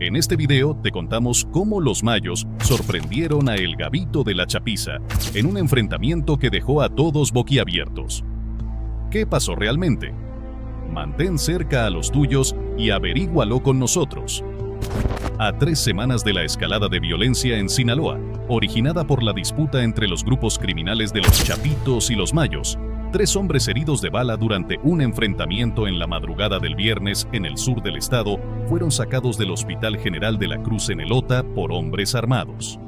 En este video te contamos cómo los mayos sorprendieron a El Gabito de la Chapiza en un enfrentamiento que dejó a todos boquiabiertos. ¿Qué pasó realmente? Mantén cerca a los tuyos y averígualo con nosotros. A 3 semanas de la escalada de violencia en Sinaloa, originada por la disputa entre los grupos criminales de los Chapitos y los Mayos, 3 hombres heridos de bala durante un enfrentamiento en la madrugada del viernes en el sur del estado fueron sacados del Hospital General de la Cruz en Elota por hombres armados.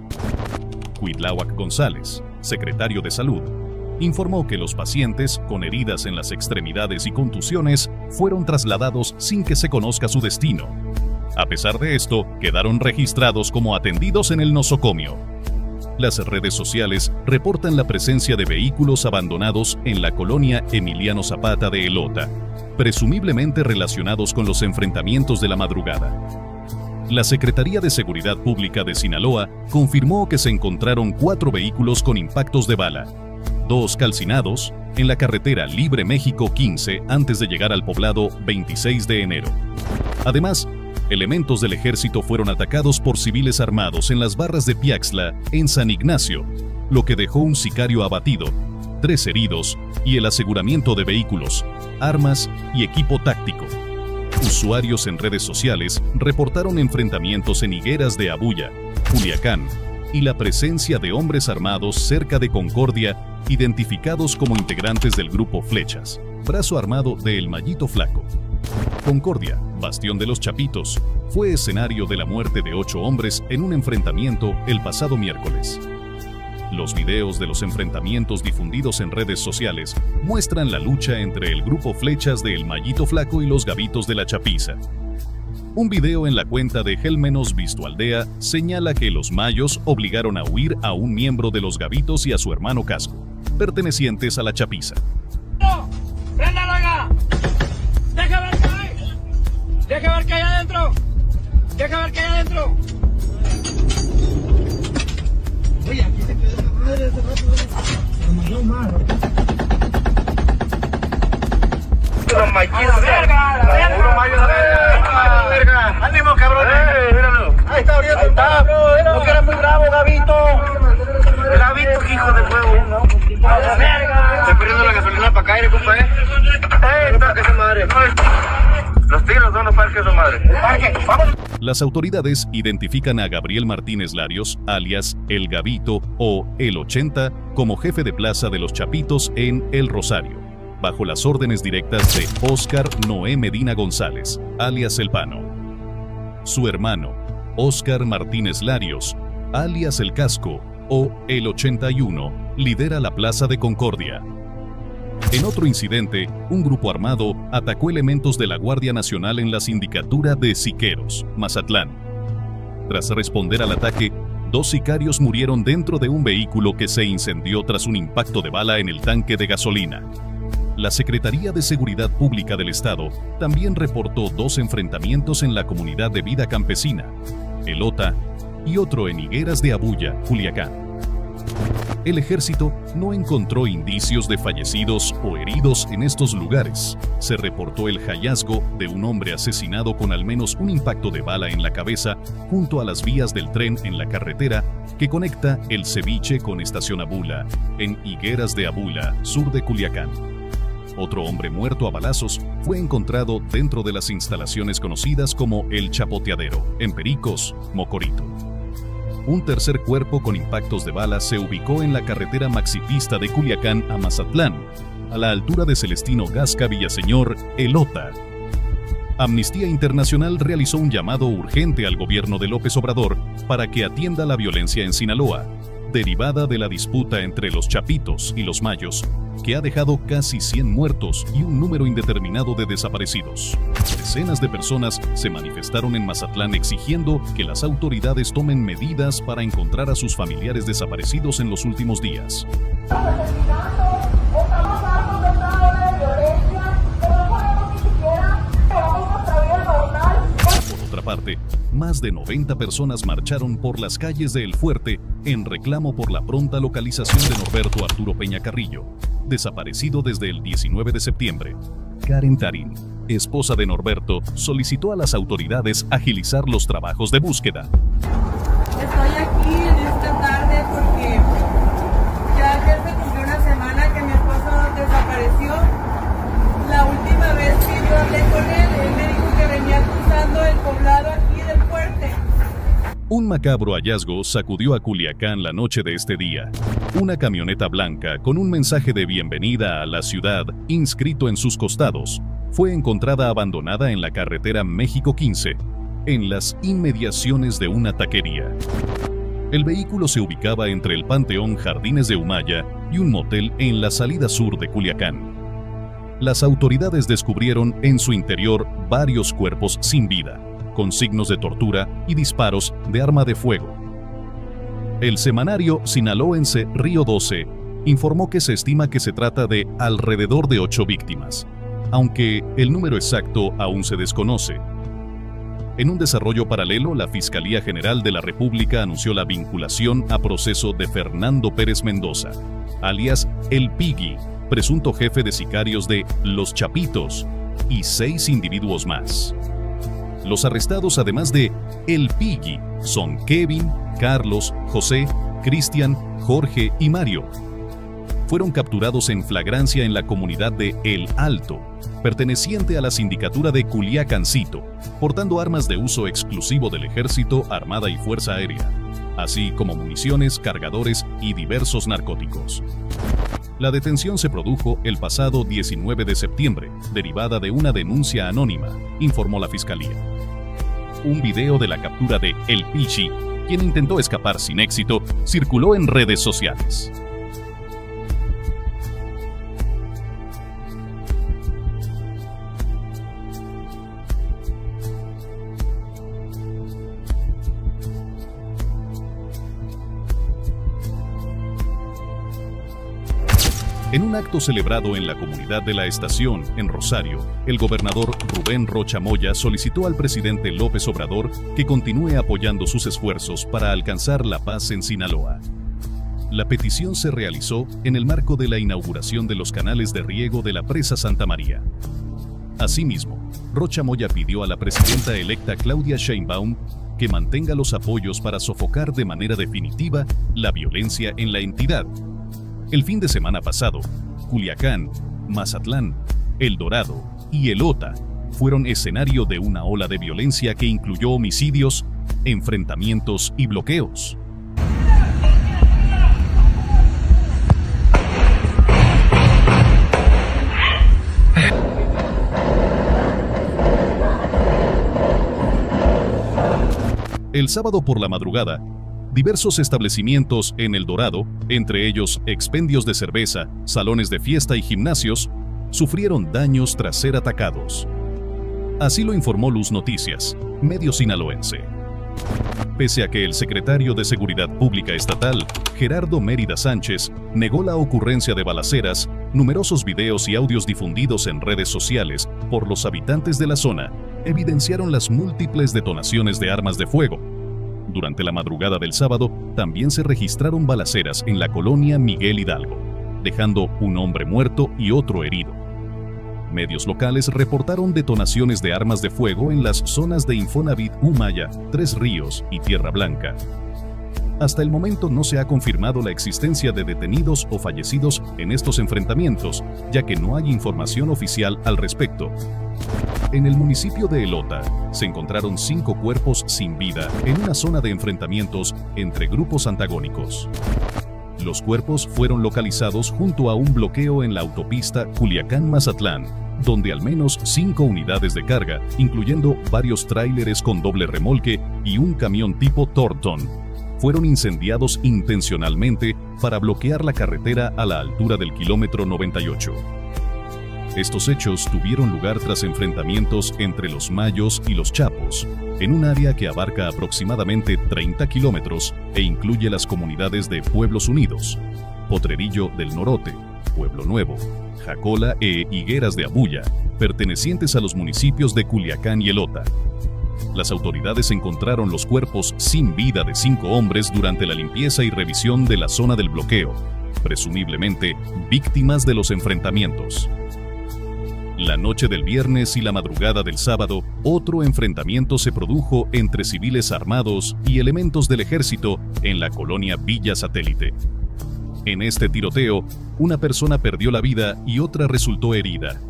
Cuitláhuac González, secretario de Salud, informó que los pacientes con heridas en las extremidades y contusiones fueron trasladados sin que se conozca su destino. A pesar de esto, quedaron registrados como atendidos en el nosocomio. Las redes sociales reportan la presencia de vehículos abandonados en la colonia Emiliano Zapata de Elota, presumiblemente relacionados con los enfrentamientos de la madrugada. La Secretaría de Seguridad Pública de Sinaloa confirmó que se encontraron 4 vehículos con impactos de bala, 2 calcinados, en la carretera Libre México 15 antes de llegar al poblado 26 de enero. Además, elementos del ejército fueron atacados por civiles armados en las barras de Piaxtla, en San Ignacio, lo que dejó un sicario abatido, 3 heridos y el aseguramiento de vehículos, armas y equipo táctico. Usuarios en redes sociales reportaron enfrentamientos en Higueras de Abuya, Culiacán, y la presencia de hombres armados cerca de Concordia, identificados como integrantes del grupo Flechas, brazo armado de El Mayito Flaco. Concordia, bastión de los Chapitos, fue escenario de la muerte de 8 hombres en un enfrentamiento el pasado miércoles. Los videos de los enfrentamientos difundidos en redes sociales muestran la lucha entre el grupo Flechas de El Mayito Flaco y los Gabitos de la Chapiza. Un video en la cuenta de Gelmenos Visto Aldea señala que los mayos obligaron a huir a un miembro de los Gabitos y a su hermano Casco, pertenecientes a la Chapiza. ¡Deja ver qué hay adentro! ¡Deja ver qué hay adentro! Oye, aquí se quedó la madre hace rato. Se mandó más. ¡Los maiquitos! ¡La verga! ¡Ánimo, cabrón! ¡Míralo! Ahí está abriendo. Ahí está. No que era muy bravo, Gabito. Gabito, hijo de huevo. Estoy poniendo la gasolina para caer, compa, esa madre. Los tiros son los parques de madre. ¡Vamos! Las autoridades identifican a Gabriel Martínez Larios, alias El Gabito o El 80, como jefe de plaza de los Chapitos en El Rosario, bajo las órdenes directas de Óscar Noé Medina González, alias El Pano. Su hermano, Óscar Martínez Larios, alias El Casco o El 81, lidera la Plaza de Concordia. En otro incidente, un grupo armado atacó elementos de la Guardia Nacional en la sindicatura de Siqueros, Mazatlán. Tras responder al ataque, 2 sicarios murieron dentro de un vehículo que se incendió tras un impacto de bala en el tanque de gasolina. La Secretaría de Seguridad Pública del Estado también reportó 2 enfrentamientos en la comunidad de vida campesina, Elota, y otro en Higueras de Abuya, Culiacán. El ejército no encontró indicios de fallecidos o heridos en estos lugares. Se reportó el hallazgo de un hombre asesinado con al menos un impacto de bala en la cabeza junto a las vías del tren en la carretera que conecta El Ceviche con Estación Abula, en Higueras de Abula, sur de Culiacán. Otro hombre muerto a balazos fue encontrado dentro de las instalaciones conocidas como El Chapoteadero, en Pericos, Mocorito. Un tercer cuerpo con impactos de bala se ubicó en la carretera maxipista de Culiacán a Mazatlán, a la altura de Celestino Gasca Villaseñor, Elota. Amnistía Internacional realizó un llamado urgente al gobierno de López Obrador para que atienda la violencia en Sinaloa, derivada de la disputa entre los Chapitos y los Mayos, que ha dejado casi 100 muertos y un número indeterminado de desaparecidos. Decenas de personas se manifestaron en Mazatlán exigiendo que las autoridades tomen medidas para encontrar a sus familiares desaparecidos en los últimos días. Por otra parte, más de 90 personas marcharon por las calles de El Fuerte en reclamo por la pronta localización de Norberto Arturo Peña Carrillo, desaparecido desde el 19 de septiembre. Karen Tarín, esposa de Norberto, solicitó a las autoridades agilizar los trabajos de búsqueda. Estoy aquí en esta tarde porque ya ayer se cumplió una semana que mi esposo desapareció. La última vez que yo hablé con él me dijo que venía cruzando el poblado aquí del fuerte. Un macabro hallazgo sacudió a Culiacán la noche de este día. Una camioneta blanca con un mensaje de bienvenida a la ciudad inscrito en sus costados fue encontrada abandonada en la carretera México 15, en las inmediaciones de una taquería. El vehículo se ubicaba entre el Panteón Jardines de Humaya y un motel en la salida sur de Culiacán. Las autoridades descubrieron en su interior varios cuerpos sin vida, con signos de tortura y disparos de arma de fuego. El semanario sinaloense Río 12 informó que se estima que se trata de alrededor de 8 víctimas, aunque el número exacto aún se desconoce. En un desarrollo paralelo, la Fiscalía General de la República anunció la vinculación a proceso de Fernando Pérez Mendoza, alias El Piggy, presunto jefe de sicarios de Los Chapitos, y 6 individuos más. Los arrestados, además de El Piggy, son Kevin, Carlos, José, Cristian, Jorge y Mario. Fueron capturados en flagrancia en la comunidad de El Alto, perteneciente a la sindicatura de Culiacancito, portando armas de uso exclusivo del Ejército, Armada y Fuerza Aérea, así como municiones, cargadores y diversos narcóticos. La detención se produjo el pasado 19 de septiembre, derivada de una denuncia anónima, informó la Fiscalía. Un video de la captura de El Piggy, quien intentó escapar sin éxito, circuló en redes sociales. En un acto celebrado en la comunidad de La Estación, en Rosario, el gobernador Rubén Rocha Moya solicitó al presidente López Obrador que continúe apoyando sus esfuerzos para alcanzar la paz en Sinaloa. La petición se realizó en el marco de la inauguración de los canales de riego de la presa Santa María. Asimismo, Rocha Moya pidió a la presidenta electa Claudia Sheinbaum que mantenga los apoyos para sofocar de manera definitiva la violencia en la entidad. El fin de semana pasado, Culiacán, Mazatlán, El Dorado y Elota fueron escenario de una ola de violencia que incluyó homicidios, enfrentamientos y bloqueos. El sábado por la madrugada, diversos establecimientos en El Dorado, entre ellos expendios de cerveza, salones de fiesta y gimnasios, sufrieron daños tras ser atacados. Así lo informó Luz Noticias, medio sinaloense. Pese a que el secretario de Seguridad Pública Estatal, Gerardo Mérida Sánchez, negó la ocurrencia de balaceras, numerosos videos y audios difundidos en redes sociales por los habitantes de la zona evidenciaron las múltiples detonaciones de armas de fuego. Durante la madrugada del sábado, también se registraron balaceras en la colonia Miguel Hidalgo, dejando un hombre muerto y otro herido. Medios locales reportaron detonaciones de armas de fuego en las zonas de Infonavit Humaya, Tres Ríos y Tierra Blanca. Hasta el momento no se ha confirmado la existencia de detenidos o fallecidos en estos enfrentamientos, ya que no hay información oficial al respecto. En el municipio de Elota se encontraron 5 cuerpos sin vida en una zona de enfrentamientos entre grupos antagónicos. Los cuerpos fueron localizados junto a un bloqueo en la autopista Culiacán-Mazatlán, donde al menos 5 unidades de carga, incluyendo varios tráileres con doble remolque y un camión tipo Thornton, fueron incendiados intencionalmente para bloquear la carretera a la altura del kilómetro 98. Estos hechos tuvieron lugar tras enfrentamientos entre los Mayos y los Chapos, en un área que abarca aproximadamente 30 kilómetros e incluye las comunidades de Pueblos Unidos, Potrerillo del Norote, Pueblo Nuevo, Jacola e Higueras de Abuya, pertenecientes a los municipios de Culiacán y Elota. Las autoridades encontraron los cuerpos sin vida de 5 hombres durante la limpieza y revisión de la zona del bloqueo, presumiblemente víctimas de los enfrentamientos. La noche del viernes y la madrugada del sábado, otro enfrentamiento se produjo entre civiles armados y elementos del ejército en la colonia Villa Satélite. En este tiroteo, una persona perdió la vida y otra resultó herida.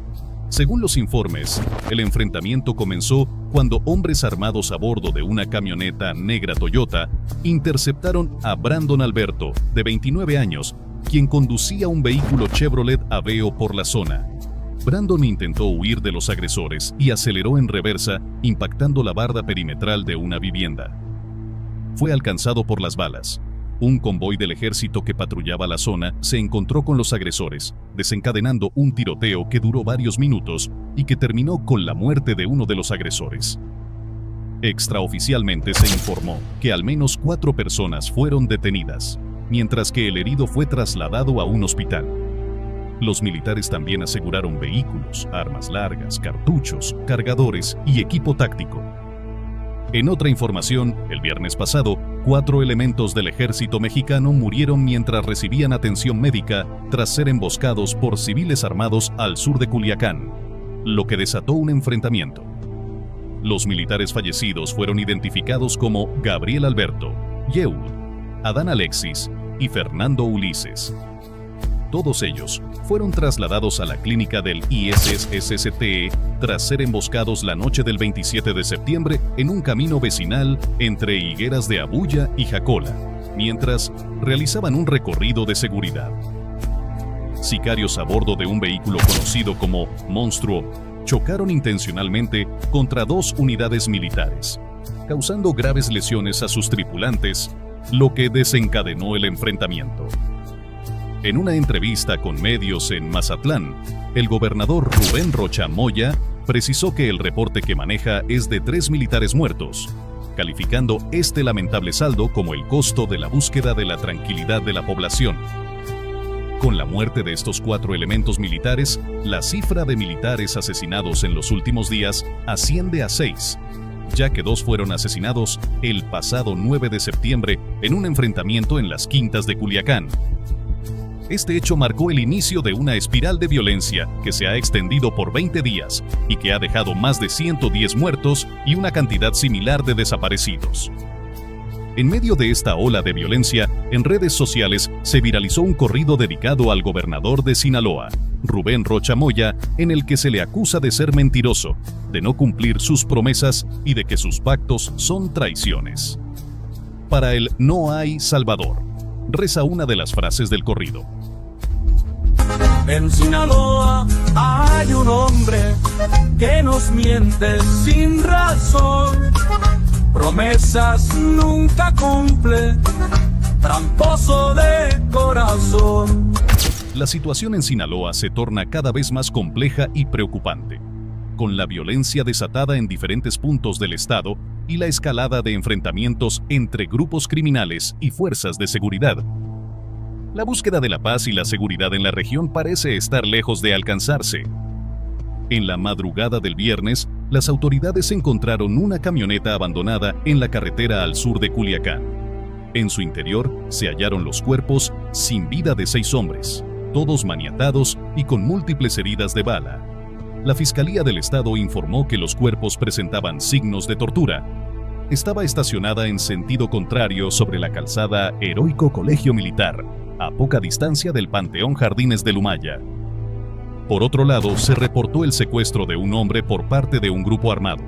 Según los informes, el enfrentamiento comenzó cuando hombres armados a bordo de una camioneta negra Toyota interceptaron a Brandon Alberto, de 29 años, quien conducía un vehículo Chevrolet Aveo por la zona. Brandon intentó huir de los agresores y aceleró en reversa, impactando la barda perimetral de una vivienda. Fue alcanzado por las balas. Un convoy del ejército que patrullaba la zona se encontró con los agresores, desencadenando un tiroteo que duró varios minutos y que terminó con la muerte de uno de los agresores. Extraoficialmente se informó que al menos 4 personas fueron detenidas, mientras que el herido fue trasladado a un hospital. Los militares también aseguraron vehículos, armas largas, cartuchos, cargadores y equipo táctico. En otra información, el viernes pasado, 4 elementos del ejército mexicano murieron mientras recibían atención médica tras ser emboscados por civiles armados al sur de Culiacán, lo que desató un enfrentamiento. Los militares fallecidos fueron identificados como Gabriel Alberto, Yeul, Adán Alexis y Fernando Ulises. Todos ellos fueron trasladados a la clínica del ISSSTE tras ser emboscados la noche del 27 de septiembre en un camino vecinal entre Higueras de Abuya y Jacola, mientras realizaban un recorrido de seguridad. Sicarios a bordo de un vehículo conocido como Monstruo chocaron intencionalmente contra 2 unidades militares, causando graves lesiones a sus tripulantes, lo que desencadenó el enfrentamiento. En una entrevista con medios en Mazatlán, el gobernador Rubén Rocha Moya precisó que el reporte que maneja es de 3 militares muertos, calificando este lamentable saldo como el costo de la búsqueda de la tranquilidad de la población. Con la muerte de estos 4 elementos militares, la cifra de militares asesinados en los últimos días asciende a 6, ya que 2 fueron asesinados el pasado 9 de septiembre en un enfrentamiento en las Quintas de Culiacán. Este hecho marcó el inicio de una espiral de violencia que se ha extendido por 20 días y que ha dejado más de 110 muertos y una cantidad similar de desaparecidos. En medio de esta ola de violencia, en redes sociales se viralizó un corrido dedicado al gobernador de Sinaloa, Rubén Rocha Moya, en el que se le acusa de ser mentiroso, de no cumplir sus promesas y de que sus pactos son traiciones. Para él no hay Salvador, reza una de las frases del corrido. En Sinaloa hay un hombre que nos miente sin razón, promesas nunca cumple, tramposo de corazón. La situación en Sinaloa se torna cada vez más compleja y preocupante, con la violencia desatada en diferentes puntos del estado y la escalada de enfrentamientos entre grupos criminales y fuerzas de seguridad. La búsqueda de la paz y la seguridad en la región parece estar lejos de alcanzarse. En la madrugada del viernes, las autoridades encontraron una camioneta abandonada en la carretera al sur de Culiacán. En su interior se hallaron los cuerpos sin vida de 6 hombres, todos maniatados y con múltiples heridas de bala. La Fiscalía del Estado informó que los cuerpos presentaban signos de tortura. Estaba estacionada en sentido contrario sobre la calzada Heroico Colegio Militar, a poca distancia del Panteón Jardines del Humaya. Por otro lado, se reportó el secuestro de un hombre por parte de un grupo armado.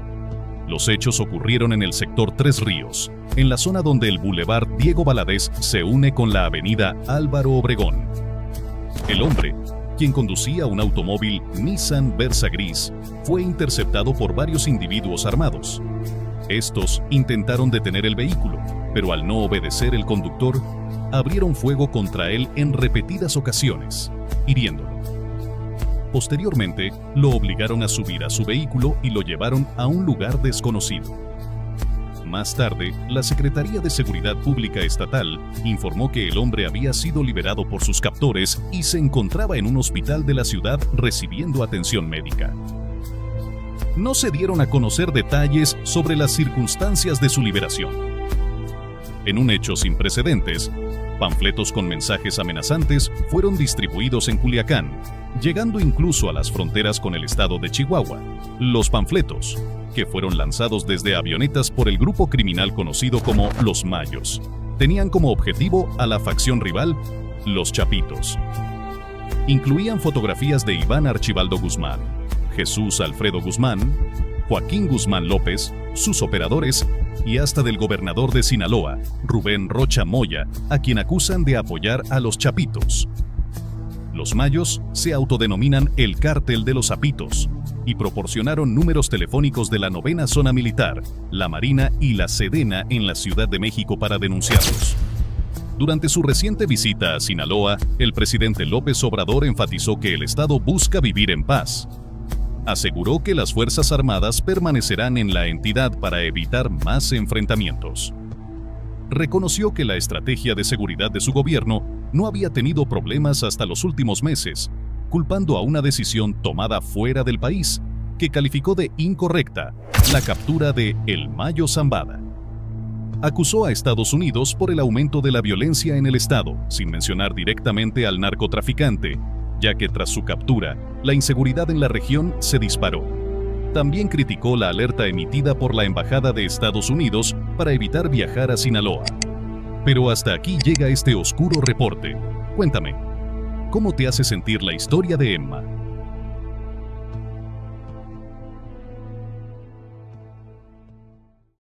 Los hechos ocurrieron en el sector Tres Ríos, en la zona donde el Boulevard Diego Valadez se une con la avenida Álvaro Obregón. El hombre, quien conducía un automóvil Nissan Versa gris, fue interceptado por varios individuos armados. Estos intentaron detener el vehículo, pero al no obedecer el conductor, abrieron fuego contra él en repetidas ocasiones, hiriéndolo. Posteriormente, lo obligaron a subir a su vehículo y lo llevaron a un lugar desconocido. Más tarde, la Secretaría de Seguridad Pública Estatal informó que el hombre había sido liberado por sus captores y se encontraba en un hospital de la ciudad recibiendo atención médica. No se dieron a conocer detalles sobre las circunstancias de su liberación. En un hecho sin precedentes, Panfletos con mensajes amenazantes fueron distribuidos en Culiacán, llegando incluso a las fronteras con el estado de Chihuahua. Los panfletos, que fueron lanzados desde avionetas por el grupo criminal conocido como Los Mayos, tenían como objetivo a la facción rival, Los Chapitos. Incluían fotografías de Iván Archibaldo Guzmán, Jesús Alfredo Guzmán, Joaquín Guzmán López, sus operadores y hasta del gobernador de Sinaloa, Rubén Rocha Moya, a quien acusan de apoyar a los Chapitos. Los Mayos se autodenominan el Cártel de los Zapitos y proporcionaron números telefónicos de la 9ª Zona Militar, la Marina y la Sedena en la Ciudad de México para denunciarlos. Durante su reciente visita a Sinaloa, el presidente López Obrador enfatizó que el Estado busca vivir en paz. Aseguró que las Fuerzas Armadas permanecerán en la entidad para evitar más enfrentamientos. Reconoció que la estrategia de seguridad de su gobierno no había tenido problemas hasta los últimos meses, culpando a una decisión tomada fuera del país, que calificó de incorrecta la captura de El Mayo Zambada. Acusó a Estados Unidos por el aumento de la violencia en el estado, sin mencionar directamente al narcotraficante, ya que tras su captura, la inseguridad en la región se disparó. También criticó la alerta emitida por la Embajada de Estados Unidos para evitar viajar a Sinaloa. Pero hasta aquí llega este oscuro reporte. Cuéntame, ¿cómo te hace sentir la historia de Emma?